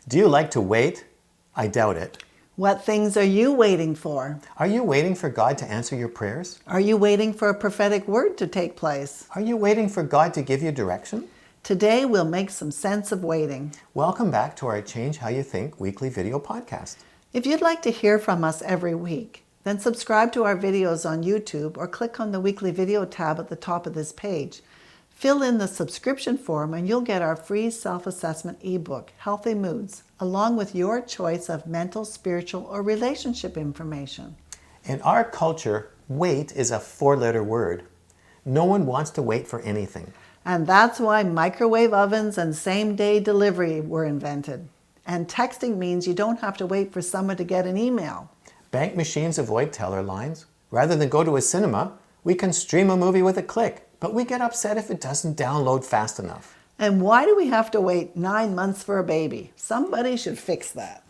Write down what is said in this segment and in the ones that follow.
Do you like to wait? I doubt it. What things are you waiting for? Are you waiting for God to answer your prayers? Are you waiting for a prophetic word to take place? Are you waiting for God to give you direction? Today we'll make some sense of waiting. Welcome back to our Change How You Think weekly video podcast. If you'd like to hear from us every week, then subscribe to our videos on YouTube or click on the weekly video tab at the top of this page. Fill in the subscription form and you'll get our free self-assessment ebook, Healthy Moods, along with your choice of mental, spiritual, or relationship information. In our culture, wait is a 4-letter word. No one wants to wait for anything. And that's why microwave ovens and same-day delivery were invented. And texting means you don't have to wait for someone to get an email. Bank machines avoid teller lines. Rather than go to a cinema, we can stream a movie with a click. But we get upset if it doesn't download fast enough. And why do we have to wait 9 months for a baby? Somebody should fix that.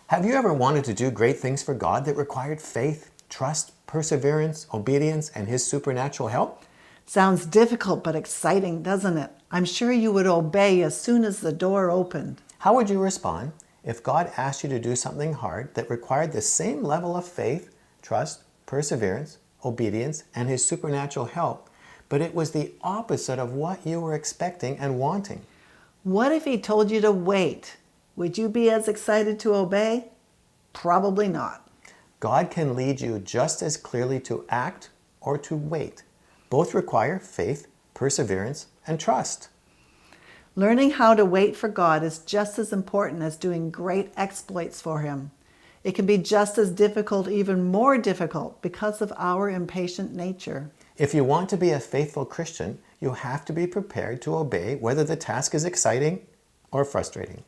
Have you ever wanted to do great things for God that required faith, trust, perseverance, obedience, and His supernatural help? Sounds difficult but exciting, doesn't it? I'm sure you would obey as soon as the door opened. How would you respond if God asked you to do something hard that required the same level of faith, trust, perseverance, obedience, and His supernatural help, but it was the opposite of what you were expecting and wanting? What if He told you to wait? Would you be as excited to obey? Probably not. God can lead you just as clearly to act or to wait. Both require faith, perseverance, and trust. Learning how to wait for God is just as important as doing great exploits for Him. It can be just as difficult, even more difficult, because of our impatient nature. If you want to be a faithful Christian, you have to be prepared to obey whether the task is exciting or frustrating.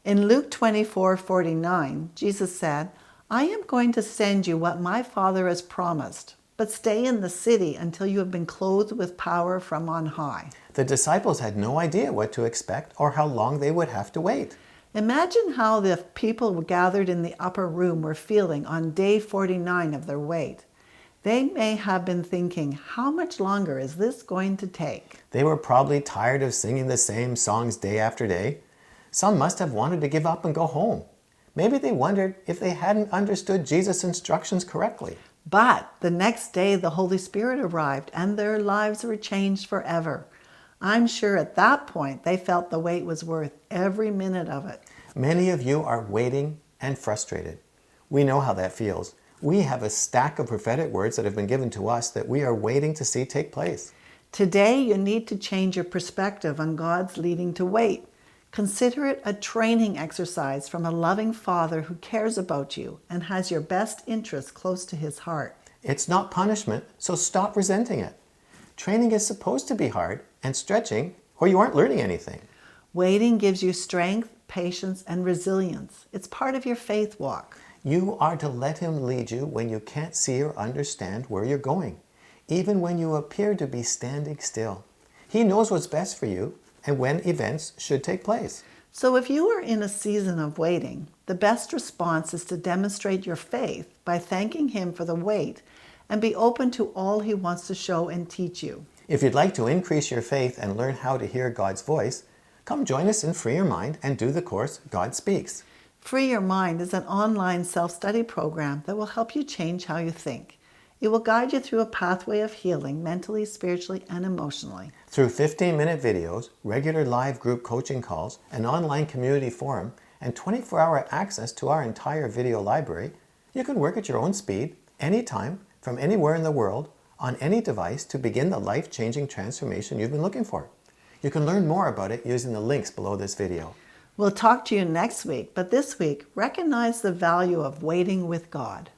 In Luke 24:49, Jesus said, "I am going to send you what my Father has promised, but stay in the city until you have been clothed with power from on high." The disciples had no idea what to expect or how long they would have to wait. Imagine how the people gathered in the upper room were feeling on day 49 of their wait. They may have been thinking, how much longer is this going to take? They were probably tired of singing the same songs day after day. Some must have wanted to give up and go home. Maybe they wondered if they hadn't understood Jesus' instructions correctly. But the next day the Holy Spirit arrived and their lives were changed forever. I'm sure at that point they felt the wait was worth every minute of it. Many of you are waiting and frustrated. We know how that feels. We have a stack of prophetic words that have been given to us that we are waiting to see take place. Today you need to change your perspective on God's leading to wait. Consider it a training exercise from a loving Father who cares about you and has your best interests close to His heart. It's not punishment, so stop resenting it. Training is supposed to be hard and stretching, or you aren't learning anything. Waiting gives you strength, patience, and resilience. It's part of your faith walk. You are to let Him lead you when you can't see or understand where you're going, even when you appear to be standing still. He knows what's best for you and when events should take place. So if you are in a season of waiting, the best response is to demonstrate your faith by thanking Him for the wait and be open to all He wants to show and teach you. If you'd like to increase your faith and learn how to hear God's voice, come join us in Free Your Mind and do the course God Speaks. Free Your Mind is an online self-study program that will help you change how you think. It will guide you through a pathway of healing mentally, spiritually, and emotionally. Through 15-minute videos, regular live group coaching calls, an online community forum, and 24-hour access to our entire video library, you can work at your own speed, anytime, from anywhere in the world, on any device to begin the life-changing transformation you've been looking for. You can learn more about it using the links below this video. We'll talk to you next week, but this week, recognize the value of waiting with God.